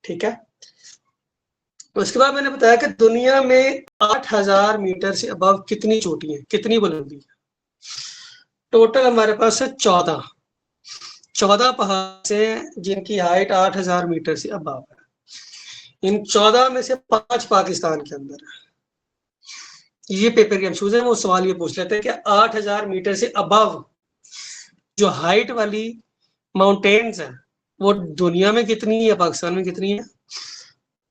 ठीक है। उसके बाद मैंने बताया कि दुनिया में 8000 मीटर से अबव कितनी चोटी है, कितनी बुलंदी है। टोटल हमारे पास है 14 पहाड़ से जिनकी हाइट 8000 मीटर से अबव है। इन 14 में से 5 पाकिस्तान के अंदर है। ये पेपर के एमसीक्यूज है, वो सवाल ये पूछ लेते हैं कि 8000 मीटर से अबव जो हाइट वाली माउंटेन्स है वो दुनिया में कितनी है, पाकिस्तान में कितनी है,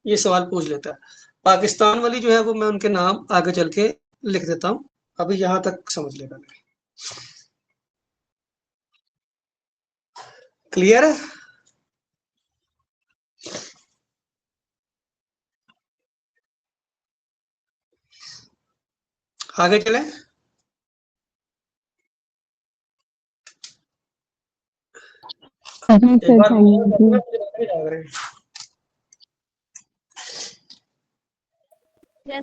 ये सवाल पूछ लेता है। पाकिस्तान वाली जो है वो मैं उनके नाम आगे चल के लिख देता हूँ, अभी यहां तक समझ लेगा। क्लियर है? आगे चले। एक बार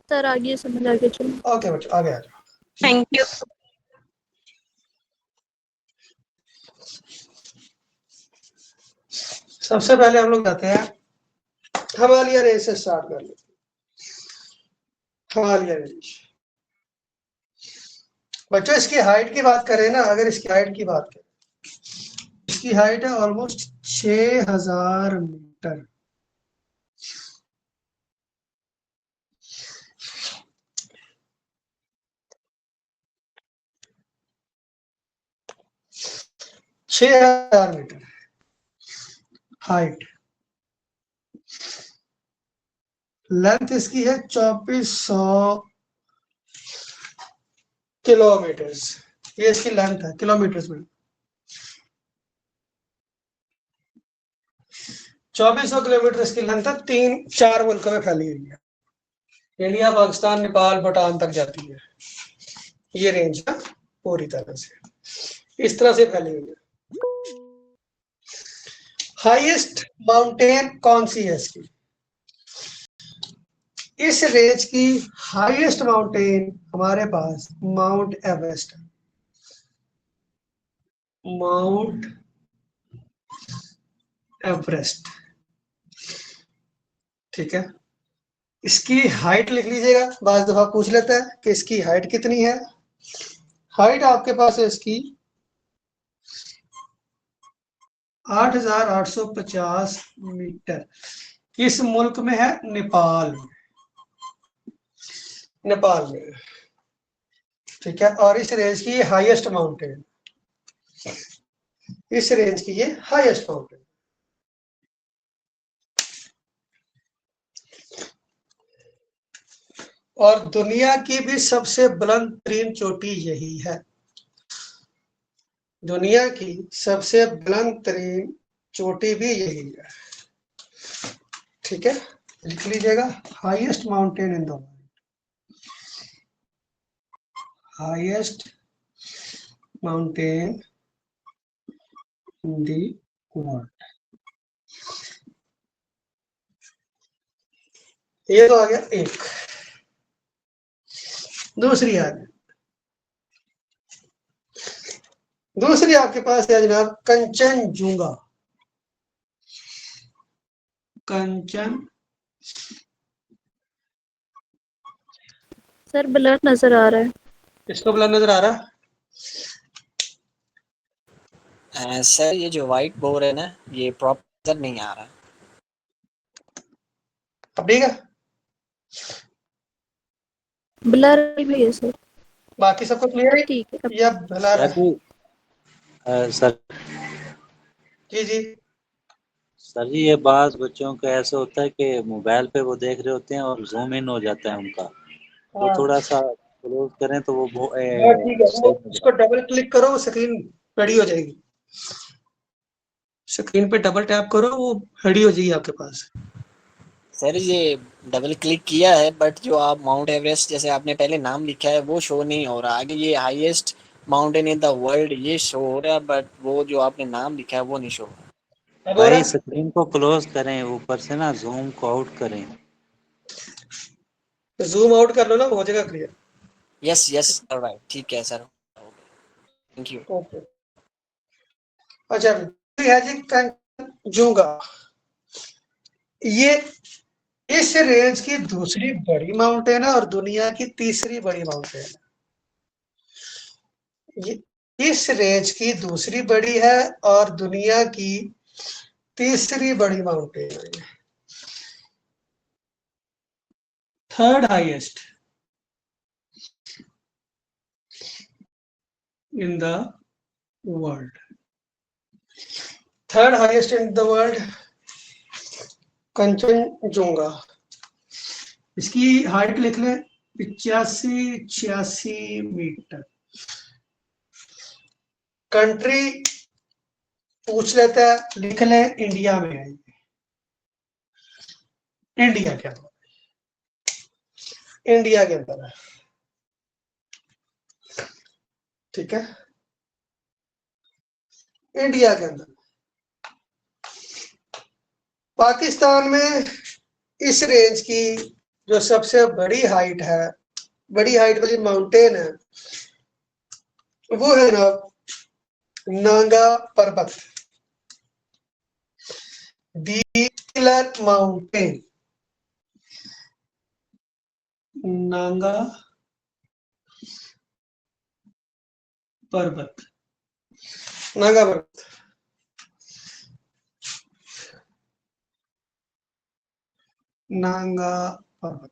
सर आगे समझ आगे चलो। ओके बच्चों आगे आ जाओ। Thank you. सबसे पहले हम लोग जाते हैं हिमालय रेंज से, स्टार्ट कर लेते हैं हिमालय रेंज। बच्चों इसकी हाइट की बात करें ना, अगर इसकी हाइट की बात करें, इसकी हाइट है ऑलमोस्ट 6000 मीटर। छह हजार मीटर हाइट। लेंथ इसकी है 2400 किलोमीटर। ये इसकी लेंथ है किलोमीटर में। 2400 किलोमीटर इसकी लेंथ है। 3-4 मुल्कों में फैली हुई है। इंडिया, पाकिस्तान, नेपाल, भूटान तक जाती है ये रेंज है पूरी तरह से, इस तरह से फैली हुई है। हाईएस्ट माउंटेन कौन सी है इसकी? इस रेंज की हाईएस्ट माउंटेन हमारे पास माउंट एवरेस्ट है। माउंट एवरेस्ट, ठीक है। इसकी हाइट लिख लीजिएगा, बार दफा पूछ लेता है कि इसकी हाइट कितनी है। हाइट आपके पास है इसकी 8850 मीटर। किस मुल्क में है? नेपाल में। नेपाल में, ठीक है। और इस रेंज की हाईएस्ट माउंटेन, इस रेंज की ये हाईएस्ट माउंटेन। और दुनिया की भी सबसे बुलंद तरीन चोटी यही है। दुनिया की सबसे बुलंद तरीन चोटी भी यही है, ठीक है। लिख लीजिएगा, highest mountain in the world, highest mountain in the world. ये तो आ गया एक। दूसरी आ गई, दूसरी आपके पास है जनाब कंचनजुंगा। कंचन, सर ब्लर नजर आ रहा है। इसको ब्लर नजर आ रहा है? सर ये जो व्हाइट बोर्ड है ना, ये प्रॉपर नहीं आ रहा। अब ठीक है, ब्लर भी है सर। बाकी सबको क्लियर है ठीक है। या ब्लर है? सर जी जी। सर जी ये बात बच्चों का ऐसा होता है कि मोबाइल पे वो देख रहे होते हैं और जूम इन हो जाता है उनका, तो हाँ थोड़ा सा क्लोज करें तो वो ठीक है, वो सही उसको डबल क्लिक करो, स्क्रीन रेडी हो जाएगी। स्क्रीन पे डबल टैप करो, वो रेडी हो जाएगी आपके पास। सर ये डबल क्लिक किया है, बट जो आप माउंट एवरेस्ट जैसे आपने पहले नाम लिखा है वो शो नहीं हो रहा। आगे ये highest mountain in the world ये शो हो रहा है, बट वो जो आपने नाम लिखा है वो नहीं शो हो रहा। भाई स्क्रीन को क्लोज करें, ऊपर से ना जूम को आउट करें। जूम आउट कर लो ना, हो जाएगा क्लियर। यस यस राइट, ठीक है सर, थैंक यू। ओके, अच्छा है जी कंचनजुंगा। ये इस रेंज की दूसरी बड़ी माउंटेन है और दुनिया की तीसरी बड़ी माउंटेन है। ये इस रेंज की दूसरी बड़ी है और दुनिया की तीसरी बड़ी माउंटेन है। Third highest in the world. Third highest in the world Kanchenjunga. इसकी हाइट लिख लें 85-86 मीटर। कंट्री पूछ लेता है, लिख लें इंडिया में है। इंडिया के अंदर, इंडिया के अंदर है, ठीक है, इंडिया के अंदर। पाकिस्तान में इस रेंज की जो सबसे बड़ी हाइट है, बड़ी हाइट वाली माउंटेन है, वो है ना नांगा पर्वत, दी किलर माउंटेन, नांगा पर्वत, नांगा पर्वत। नांगा पर्वत,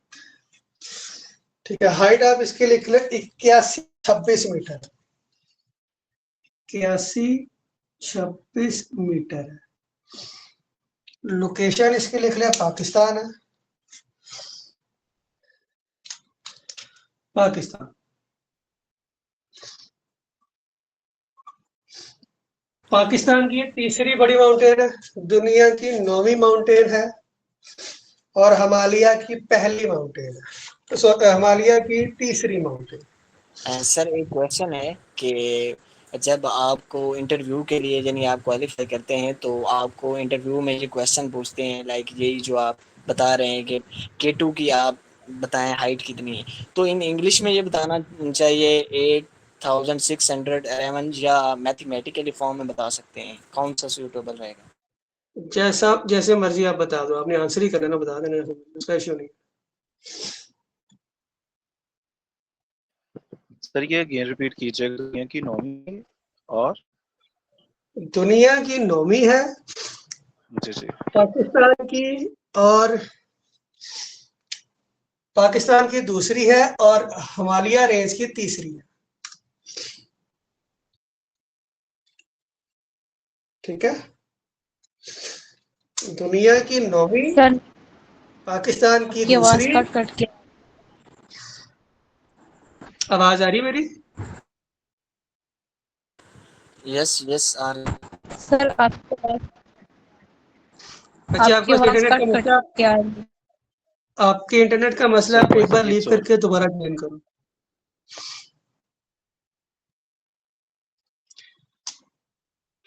ठीक है। हाइट आप इसकी लिख ले 81-26 मीटर, 81-26 मीटर है। लोकेशन इसकी लिख लिया पाकिस्तान है, पाकिस्तान। पाकिस्तान की तीसरी बड़ी माउंटेन है, दुनिया की 9वीं माउंटेन है और हिमालय की पहली माउंटेन है, हिमालय की तीसरी माउंटेन। सर एक क्वेश्चन है कि जब आपको इंटरव्यू के लिए यानी आप क्वालिफाई करते हैं तो आपको इंटरव्यू में ये क्वेश्चन पूछते हैं लाइक यही जो आप बता रहे हैं कि K2 की आप बताएं हाइट कितनी है, तो इन इंग्लिश में ये बताना चाहिए 8611 या मैथमेटिकली फॉर्म में बता सकते हैं, कौन सा सूटेबल रहेगा? जैसा जैसे मर्जी आप बता दो, आपने आंसर ही करना ना, बता देना, उसका इश्यू नहीं। सर ये अगेन रिपीट कीजिएगा, दुनिया की 9वीं और दुनिया की 9वीं है जी जी पाकिस्तान की, और पाकिस्तान की दूसरी है और हिमालय रेंज की तीसरी है, ठीक है। दुनिया की 9वीं, सर पाकिस्तान की की आवाज दूसरी। कट कट के आवाज आ रही है मेरी? यस यस सर आपकी आवाज अच्छा, आपका इंटरनेट का कट कट मसला, के आ रही है। आपके इंटरनेट का मसला, आप एक बार लीव करके दोबारा ज्वाइन करो।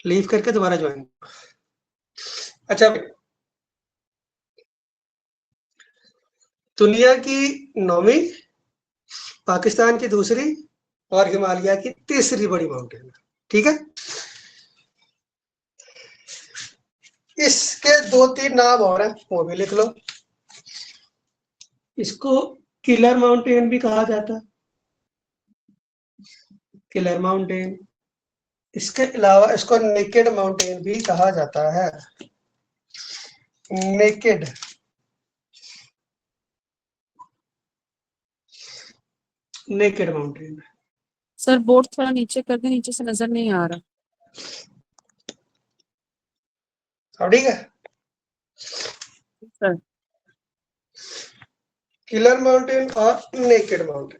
लीव करके दोबारा ज्वाइन। अच्छा, दुनिया की 9वीं, पाकिस्तान की दूसरी और हिमालय की तीसरी बड़ी माउंटेन, ठीक है। इसके 2-3 नाम और हैं, वो भी लिख लो। इसको किलर माउंटेन भी कहा जाता है, किलर माउंटेन। इसके अलावा इसको नेकेड माउंटेन भी कहा जाता है, naked, naked mountain. Sir board थोड़ा नीचे कर दे, नीचे से नजर नहीं आ रहा। अब ठीक है। सर किलर माउंटेन और नेकेड माउंटेन।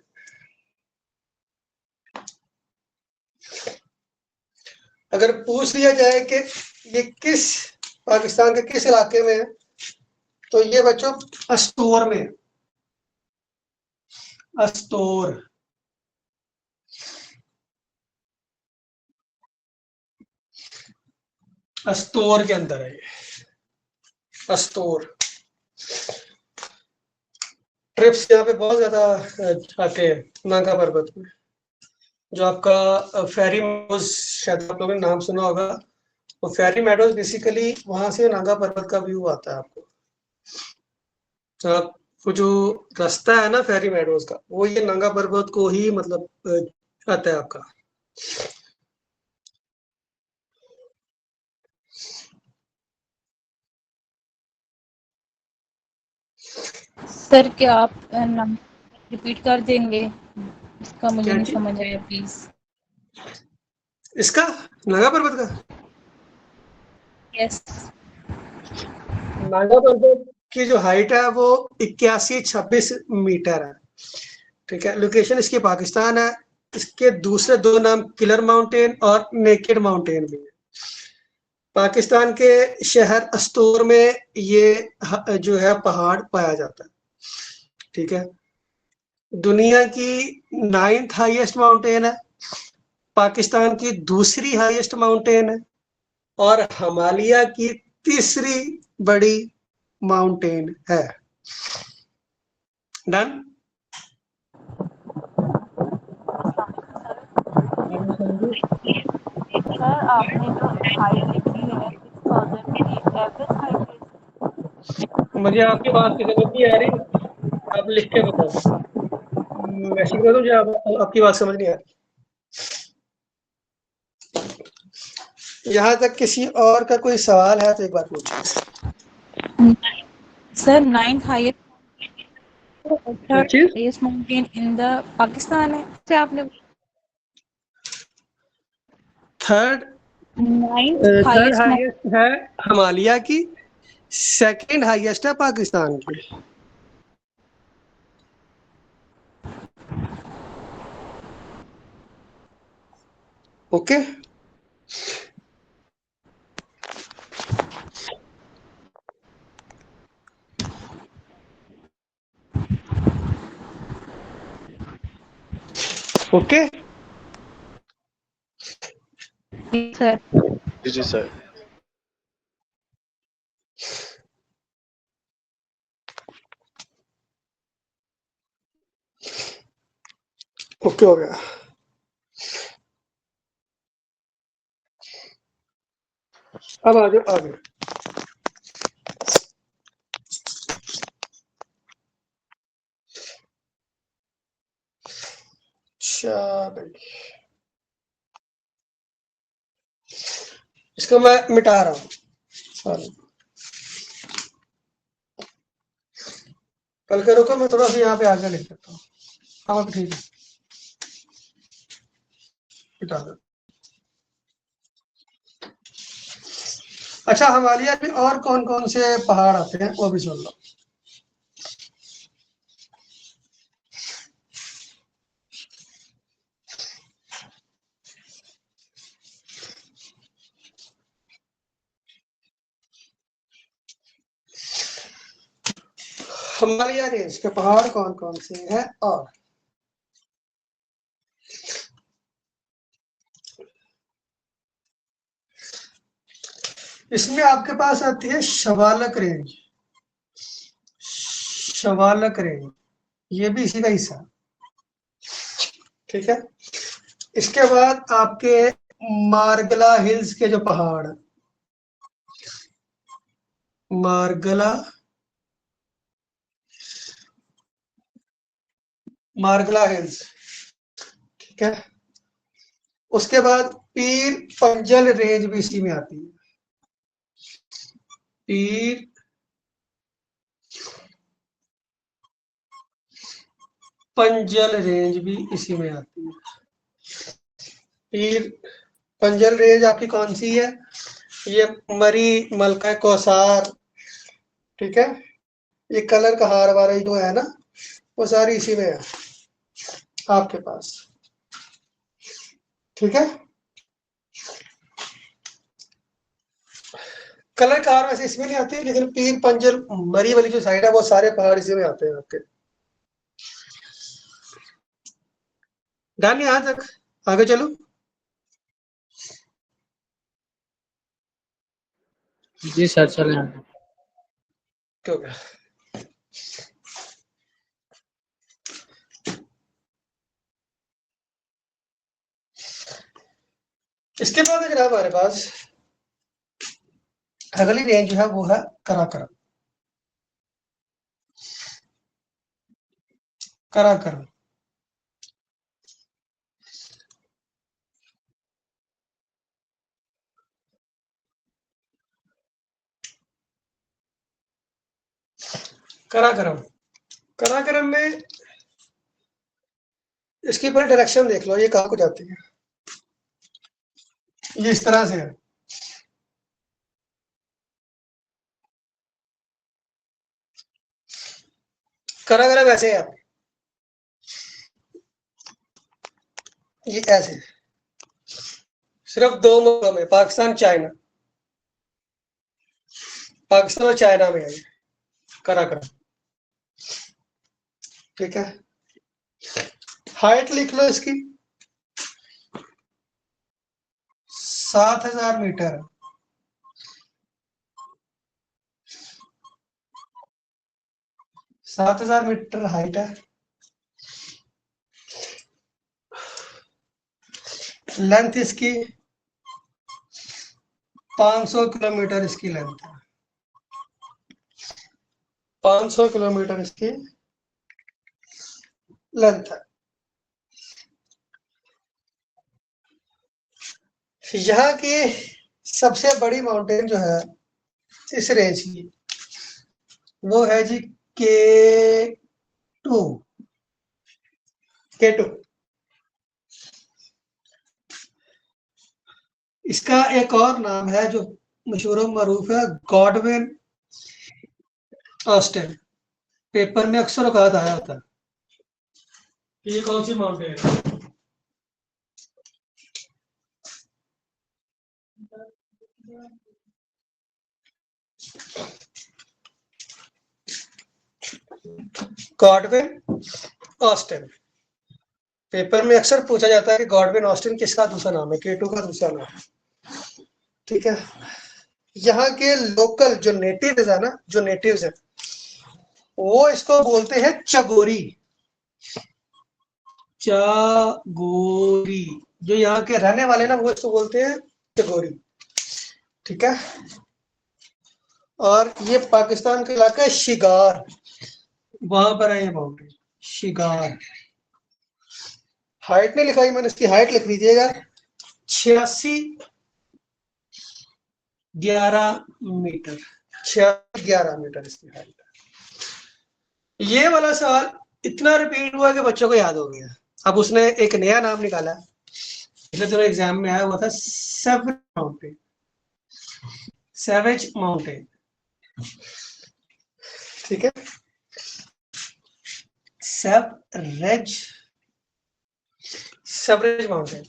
अगर पूछ लिया जाए कि ये किस पाकिस्तान के किस इलाके में है, तो ये बच्चों अस्तोर में, अस्तोर, अस्तोर के अंदर है ये, अस्तोर। ट्रिप्स यहाँ पे बहुत ज्यादा आते हैं नागा पर्वत में। जो आपका फेरी मेडोज, शायद आप लोगों ने नाम सुना होगा, वो फेरी मेडोज बेसिकली वहां से नागा पर्वत का व्यू आता है आपको। आप वो जो रास्ता है ना फेरी मेडोज का, वो ये नंगा पर्वत को ही मतलब आता है आपका। सर क्या आप नाम रिपीट कर देंगे? इसका मुझे क्या नहीं चीज? समझ आया प्लीज। इसका नंगा पर्वत का, यस। नागा पर्वत की जो हाइट है वो 8126 मीटर है। ठीक है, लोकेशन इसकी पाकिस्तान है। इसके दूसरे दो नाम किलर माउंटेन और नेकेड माउंटेन भी है। पाकिस्तान के शहर अस्तूर में ये जो है पहाड़ पाया जाता है। ठीक है, दुनिया की 9th हाईएस्ट माउंटेन है, पाकिस्तान की दूसरी हाईएस्ट माउंटेन है, और हिमालय की तीसरी बड़ी माउंटेन है। डन। सर आपने जो हाइट लिखी है 6000 की एवरेज हाइट है? मुझे आपकी बात की समझ नहीं आ रही, आप लिख के बताओ। मैसेज कर दो मुझे, आपकी बात समझ नहीं आ रही। यहाँ तक किसी और का कोई सवाल है तो एक बार पूछो। सर 9th हाईएस्ट क्या चीज? Highest mountain in the Pakistan है से आपने third 9th third highest highest है हिमालय की, सेकंड हाईएस्ट है पाकिस्तान की। Okay, okay. सर जी सर। ओके हो गया। अब आ जाओ आगे। अच्छा भाई, इसको मैं मिटा रहा हूँ। सॉरी, कल के रुको, मैं थोड़ा सा यहाँ पे आगे लिख देता हूँ। हाँ ठीक है, मिटा दो। अच्छा, हिमालय में और कौन कौन से पहाड़ आते हैं वो भी सुन लो। हिमालय रेंज के पहाड़ कौन कौन से हैं, और इसमें आपके पास आती है शवालक रेंज। शवालक रेंज ये भी इसी का हिस्सा है। ठीक है, इसके बाद आपके मार्गला हिल्स के जो पहाड़, मार्गला मार्गला हिल्स, ठीक है। उसके बाद पीर पंजल रेंज भी इसी में आती है। पीर पंजल रेंज भी इसी में आती है। पीर पंजल रेंज आपकी कौन सी है? ये मरी, मलका कौसार, ठीक है, ये कलर का हार वाला जो है ना, वो सारी इसी में है आपके पास। ठीक है, कलर का हार वैसे इसमें नहीं आती, लेकिन पीर पंजल मरी वाली जो साइड है वो सारे पहाड़ इसी में आते हैं आपके। डन यहां तक, आगे चलो। जी सर चलें। क्या हो गया? इसके बाद अगर हमारे पास अगली रेंज जो है वो है कराकरम। कराकरम। कराकरम, कराकरम में इसकी पूरी डायरेक्शन देख लो, ये कहाँ को जाती है, ये इस तरह से है। कराकरम ऐसे है, ये ऐसे, सिर्फ दो मुल्कों में, पाकिस्तान चाइना, पाकिस्तान और चाइना में है ये कराकरम। ठीक है, हाइट लिख लो इसकी 7000 मीटर, 7000 मीटर हाइट है। लेंथ इसकी 500 किलोमीटर इसकी लेंथ है, 500 किलोमीटर इसकी लेंथ है। यहाँ की सबसे बड़ी माउंटेन जो है इस रेंज की, वो है जी K2, K2। इसका एक और नाम है जो मशहूर मरूफ है, गॉडविन ऑस्टिन। पेपर में अक्सर औकात आया होता है। ये कौन सी माउंटेन है? Godwin Austen. पेपर में अक्सर पूछा जाता है कि गॉडविन ऑस्टिन किसका दूसरा नाम है, K2 का दूसरा नाम है। ठीक है, यहाँ के लोकल जो नेटिव्स है ना, जो नेटिव्स है वो इसको बोलते हैं चगोरी, चगोरी। जो यहाँ के रहने वाले ना वो इसको बोलते हैं चगोरी। ठीक है, और ये पाकिस्तान का इलाका है शिगार, वहां पर है ये माउंटेन शिगार। हाइट नहीं लिखाई मैंने, इसकी हाइट लिख लीजिएगा 8611 मीटर, 8611 मीटर इसकी हाइट। ये वाला सवाल इतना रिपीट हुआ कि बच्चों को याद हो गया। अब उसने एक नया नाम निकाला, पिछले दिनों एग्जाम में आया हुआ था, सेवेज माउंटेन, सेवेज माउंटेन। ठीक है, sewerage, sewerage mountain.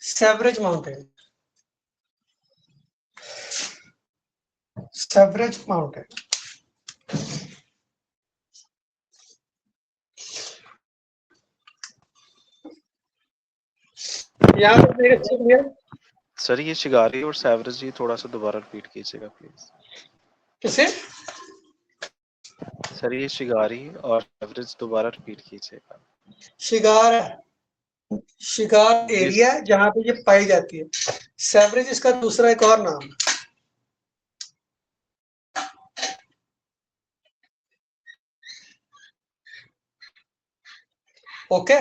Sewerage mountain, sewerage mountain. यहाँ पर सर ये शिगारी और सेवरेज जी थोड़ा सा दोबारा रिपीट कीजिएगा प्लीज। किसे? सर ये शिगारी और सेवरेज दोबारा रिपीट कीजिएगा। शिगार है, शिगार एरिया है जहां पे ये पाई जाती है। सेवरेज इसका दूसरा एक और नाम है। ओके,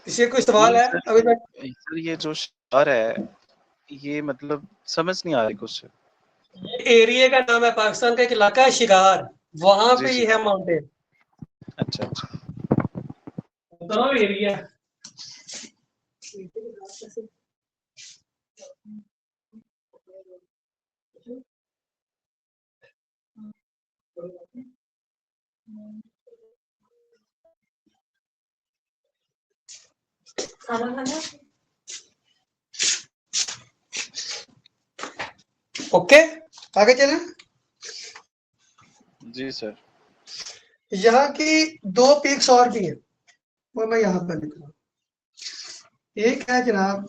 किसी कोई सवाल है अभी तक? सर ये जो शिगार है ये मतलब समझ नहीं आ रही कुछ। एरिया का नाम है, पाकिस्तान का एक इलाका है शिगार, वहां पे ही है माउंटेन। अच्छा अच्छा, दोनों एरिया। ओके, आगे चलें। जी सर। यहाँ की दो पीक्स और भी हैं, वो मैं यहाँ पर लिख रहा हूँ। एक है जनाब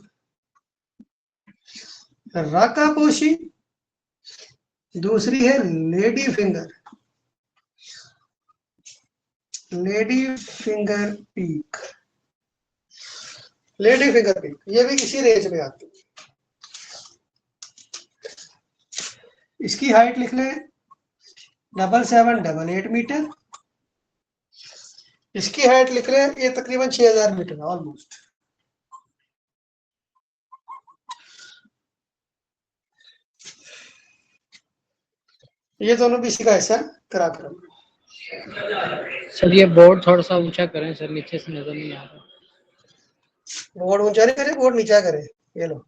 राकापोशी, दूसरी है lady finger. Lady finger peak, lady finger peak ये भी इसी रेंज में आती है। इसकी हाइट लिख लें 7788 मीटर, इसकी हाइट लिख लें ये तकरीबन 6000 मीटर ऑलमोस्ट। ये दोनों भी इसी का हिस्सा कराक्रम। सर ये बोर्ड थोड़ा सा ऊंचा करें सर, नीचे से नजर नहीं आ रहा। बोर्ड ऊंचा नहीं करे, बोर्ड नीचा करे। ये लो,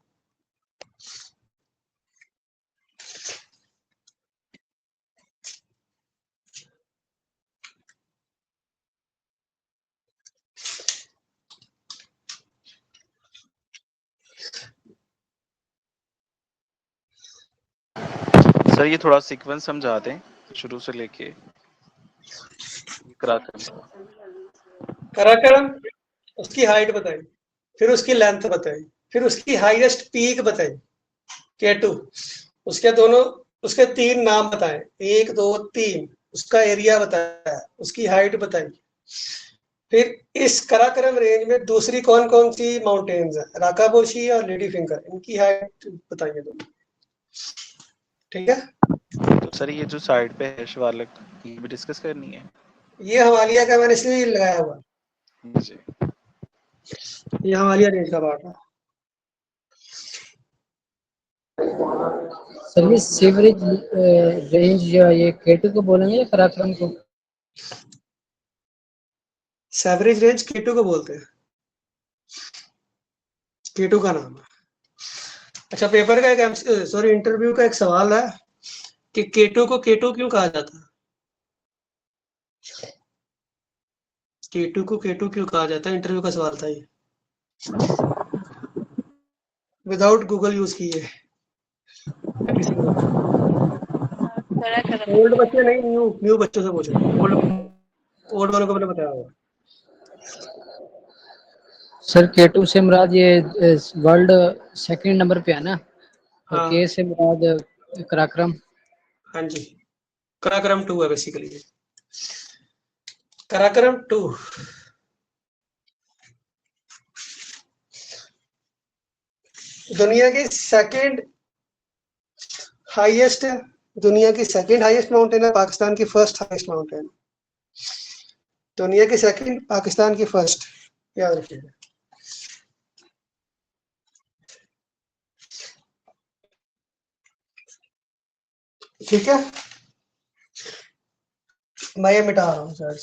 सर ये थोड़ा सीक्वेंस समझा दें शुरू से लेके कराक्रम। उसकी हाइट बताई, फिर उसकी लेंथ बताई, फिर उसकी हाईएस्ट पीक बताई K2, उसके दोनों उसके 3 नाम बताए, 1 2 3, उसका एरिया बताया, उसकी हाइट बताई। फिर इस कराक्रम रेंज में दूसरी कौन कौन सी माउंटेन्स है, राकापोशी और लेडी फिंगर, इनकी हाइट बताइए दोनों। ठीक है, तो सर ये जो साइड पे है शिवालिक, ये भी डिस्कस करनी है। ये हिमालय का मैंने इसलिए लगाया हुआ, जी ये हिमालय रेंज का पार्ट है। सर ये सीवरेज रेंज जो है ये K2 को बोलेंगे या कराक्रम को? सेवरेज रेंज K2 को बोलते हैं, K2 का नाम है। अच्छा, पेपर का एक सॉरी इंटरव्यू का एक सवाल है कि K2 को K2 क्यों कहा जाता है? K2 को K2 क्यों कहा जाता है, इंटरव्यू का सवाल था ये, विदाउट गूगल यूज किए किसी को। कराक्रम। ओल्ड बच्चे नहीं, न्यू न्यू बच्चों से पूछो, ओल्ड वालों को मैंने बताया होगा। सर K2 से मुराद ये वर्ल्ड सेकंड नंबर पे है ना, और हाँ K से मुराद कराक्रम। हाँ जी, कराक्रम 2 है बेसिकली, कराक्रम 2। दुनिया की सेकंड हाईएस्ट, दुनिया की सेकंड हाईएस्ट माउंटेन है, पाकिस्तान की फर्स्ट हाईएस्ट माउंटेन। दुनिया की सेकंड, पाकिस्तान की फर्स्ट, याद रखिएगा। ठीक है, मैं ये मिटा रहा हूँ सर,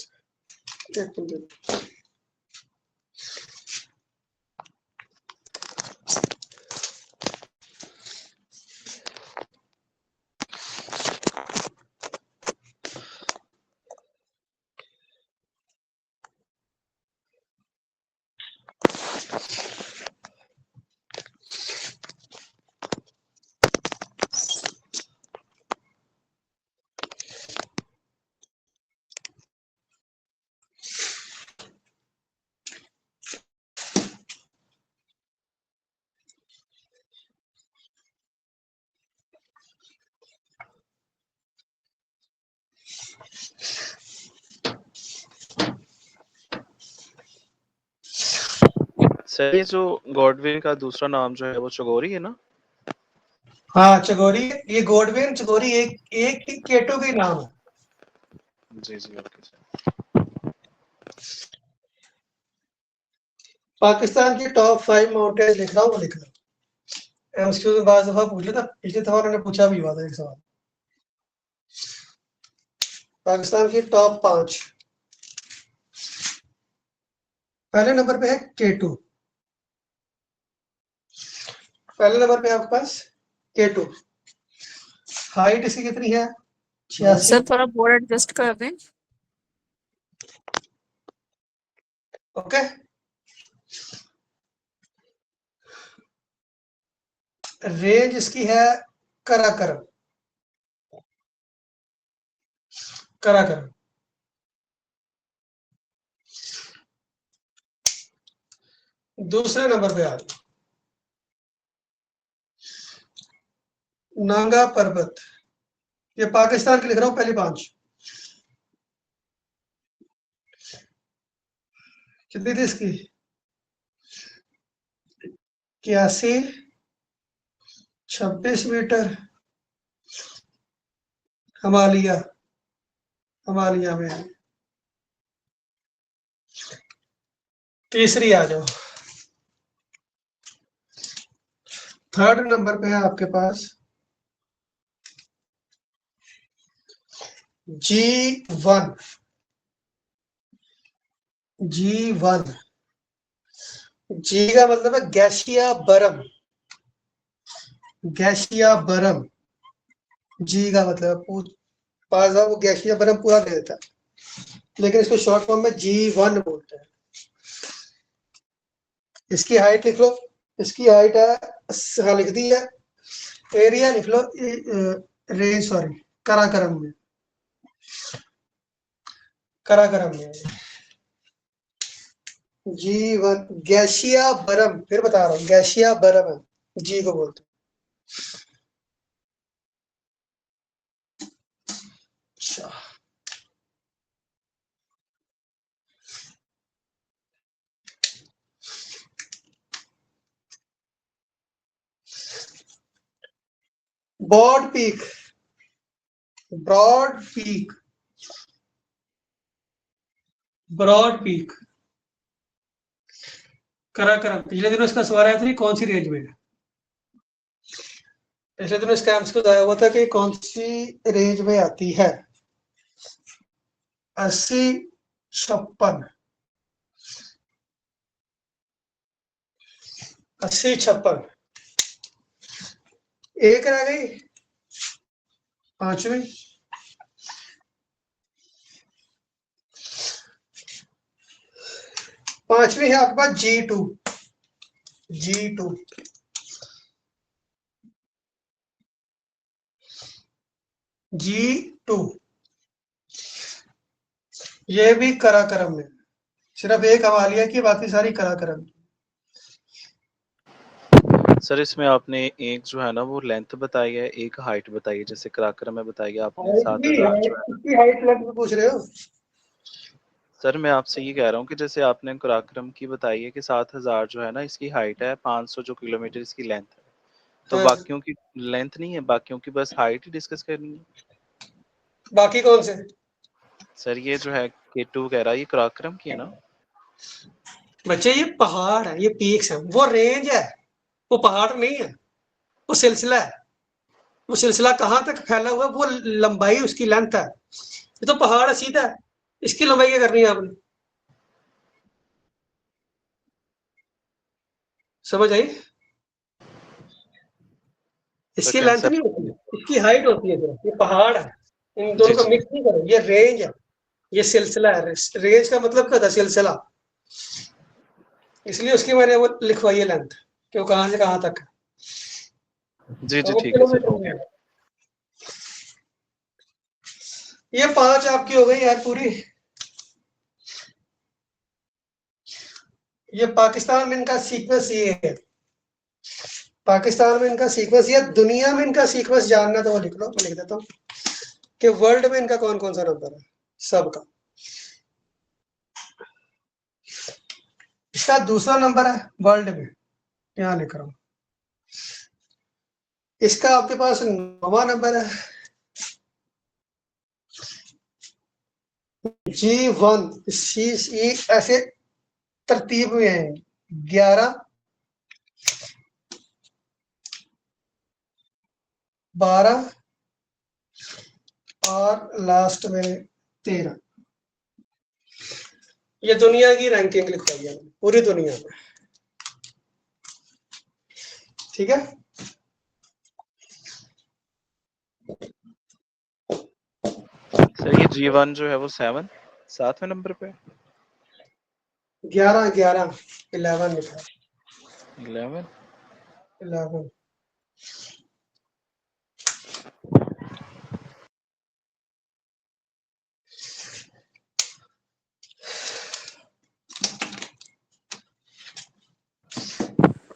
एक मिनट। सर ये जो गॉडविन का दूसरा नाम जो है वो चगोरी है ना? हाँ चगोरी, ये गोडविन चगोरी एक एक K2 के नाम है। जी जी ओके सर। पाकिस्तान की टॉप 5 माउंटेन लिख रहा हूँ, वो लिख रहा हूँ। एमसीक्यू में बार दफा पूछ लिया था, पिछली दफा उन्होंने पूछा भी हुआ था एक सवाल। पाकिस्तान की टॉप 5, पहले नंबर पे है K2, पहले नंबर पे आपके पास K2। हाइट इसकी कितनी है, 86। सर थोड़ा बोर्ड एडजस्ट कर दें। ओके, रेंज इसकी है कराकरम, कराकरम। दूसरे नंबर पे आ रही नांगा पर्वत, ये पाकिस्तान की लिख रहा हूँ पहली 5। कितनी थी इसकी? 81, 26 मीटर हिमालय में है। तीसरी आ जाओ, थर्ड नंबर पे है आपके पास G1। G1, G का मतलब है गैसिया बरम। गैसिया बरम, G का मतलब पास वो गैसिया बरम पूरा दे देता है, लेकिन इसको शॉर्ट फॉर्म में G1 बोलते हैं। इसकी हाइट लिख लो, इसकी हाइट है, हाँ लिख दी है। एरिया लिख लो, रेंज सॉरी, काराकोरम में, काराकोरम में G1 गैसिया बरम, फिर बता रहा हूँ गैसिया बरम है, जी को बोलते हैं। अच्छा, broad peak, broad peak, broad peak Karakoram. पिछले दिनों इसका सवाल आया था कि कौन सी रेंज में है। पिछले दिनों इसका आंसर आया हुआ था कि कौन सी रेंज में आती है। 80, 56, 80, 56, एक रह गई, पांचवी। पांचवी है आपके पास G2। G2, G2 ये भी काराकोरम में, सिर्फ एक हिमालय की, बाकी सारी काराकोरम। सर इसमें आपने एक जो है ना वो लेंथ बताई है, एक हाइट बताई है, जैसे काराकोरम में बताई है आपने 7000 जो है। इसकी हाइट लेंथ में पूछ रहे हो? सर मैं आपसे ये कह रहा हूँ कि जैसे आपने काराकोरम की बताई है कि 7000 जो है ना इसकी हाइट है, 500 जो किलोमीटर इसकी लेंथ है, तो हाँ। बाकियों की लेंथ नहीं है, बाकियों की बस हाइट ही डिस्कस करनी है। बाकी कौन से? सर ये जो है K2 कह रहा है ये काराकोरम की है ना। बच्चे ये पहाड़ है, ये पीक्स है, वो रेंज है, वो पहाड़ नहीं है, वो सिलसिला है। वो सिलसिला कहाँ तक फैला हुआ है, वो लंबाई उसकी लेंथ है। ये तो पहाड़ है सीधा है, इसकी लंबाई क्या करनी है आपने? समझ आई? सर इसकी लेंथ नहीं कंसेप्ट। होती है, इसकी हाइट होती है सिर्फ। ये पहाड़ है, इन जी दोनों को जी। मिक्स नहीं करो। ये रेंज है, ये सिलसिला है। रेंज का मतलब क्या था? सिलसिला। इसलिए उसकी मैंने वो लिखवाई है लेंथ, कि वो कहाँ से कहाँ तक है, जी और जी वो ठीक है सर, किलोमीटर हो में गया। है। ये 5 आपकी हो गई यार पूरी। ये पाकिस्तान में इनका सीक्वेंस ये है, पाकिस्तान में इनका सीक्वेंस, या दुनिया में इनका सीक्वेंस जानना तो वो लिख लो, मैं लिख देता हूँ कि वर्ल्ड में इनका कौन कौन सा नंबर है सबका। इसका दूसरा नंबर है वर्ल्ड में, यहाँ लिख रहा हूँ। इसका आपके पास 9वां नंबर है G1। सी ऐसे तरतीब में है, 11, 12 और लास्ट में 13। ये दुनिया की रैंकिंग लिखवाई है पूरी दुनिया में, ठीक है। सर ये G1 जो है वो 7वें नंबर पे। 11, 11, 11 लिखा है, 11। 11।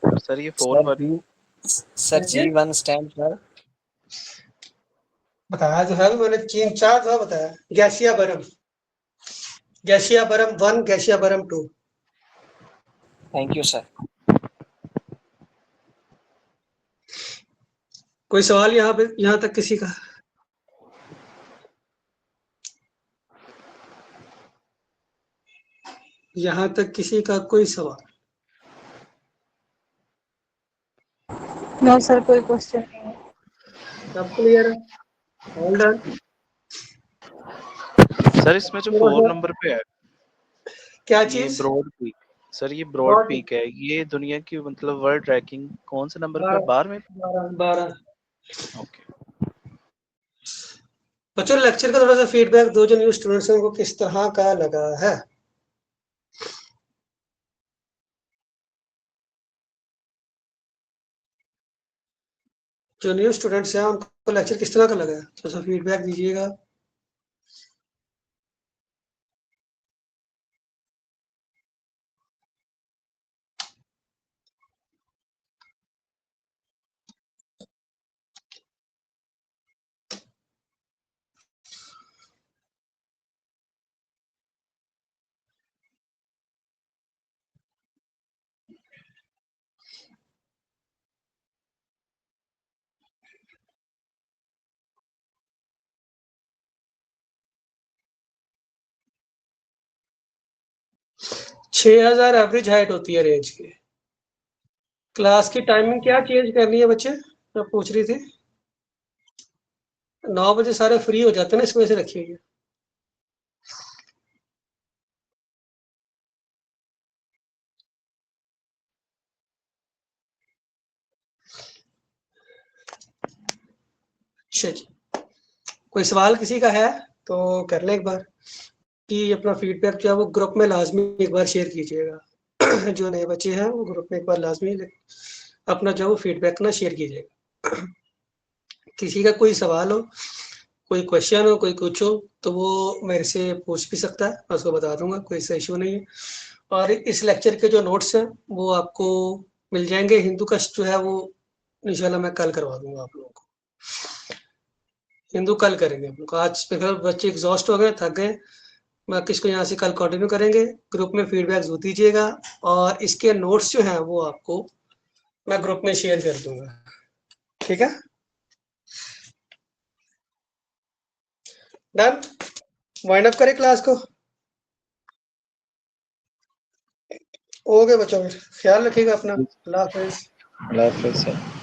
और सर ये 4 सर पर। जी, सर G1 स्टैंड फॉर। बताया जो है मैंने, 3 4 दफा बताया। गैसिया बरम, गैसिया बरम 1, गैसिया बरम 2। Thank you sir. कोई सवाल यहाँ पे, यहाँ तक किसी का? यहाँ तक किसी का कोई सवाल? नो सर, कोई क्वेश्चन नहीं है। सब क्लियर है? All done? सर इसमें जो 4 नंबर पे है क्या ये चीज? ब्रॉड पीक, सर ये ब्रॉड ब्रॉड पीक है, ये दुनिया की मतलब वर्ल्ड रैंकिंग कौन से नंबर पे है? 12 12 में? 12। ओके। बच्चों लेक्चर का थोड़ा सा फीडबैक दो, जो न्यू स्टूडेंट्स हैं उनको किस तरह का लगा है? जो न्यू स्टूडेंट्स हैं उनको लेक्चर किस तरह का लगा है, थोड़ा सा फीडबैक दीजिएगा। छह 6000 एवरेज हाइट होती है रेंज की। क्लास की टाइमिंग क्या चेंज करनी है बच्चे, मैं पूछ रही थी? 9 बजे सारे फ्री हो जाते हैं ना, इस वजह से रखिएगा। अच्छा जी, कोई सवाल किसी का है तो कर ले एक बार, कि अपना फीडबैक जो है वो ग्रुप में लाजमी एक बार शेयर कीजिएगा। जो नए बच्चे हैं वो ग्रुप में एक बार लाजमी अपना जो है वो फीडबैक ना शेयर कीजिएगा। किसी का कोई सवाल हो, कोई क्वेश्चन हो, कोई कुछ हो, तो वो मेरे से पूछ भी सकता है, मैं उसको बता दूंगा, कोई सा इशू नहीं है। और इस लेक्चर के जो नोट्स हैं वो आपको मिल जाएंगे। हिंदू का जो है वो इंशाल्लाह मैं कल करवा दूंगा आप लोगों को। हिंदू कल करेंगे हम लोग। आज मेरे बच्चे एग्जॉस्ट हो गए, थक गए। मैं किसको यहाँ से कल कंटिन्यू करेंगे। ग्रुप में फीडबैक जरूर दीजिएगा, और इसके नोट्स जो हैं वो आपको मैं ग्रुप में शेयर कर दूंगा। ठीक है, डन। वाइंड अप करें क्लास को? ओके बच्चों, फिर ख्याल रखिएगा अपना। अल्लाह हाफिज। अल्लाह हाफिज़ सर।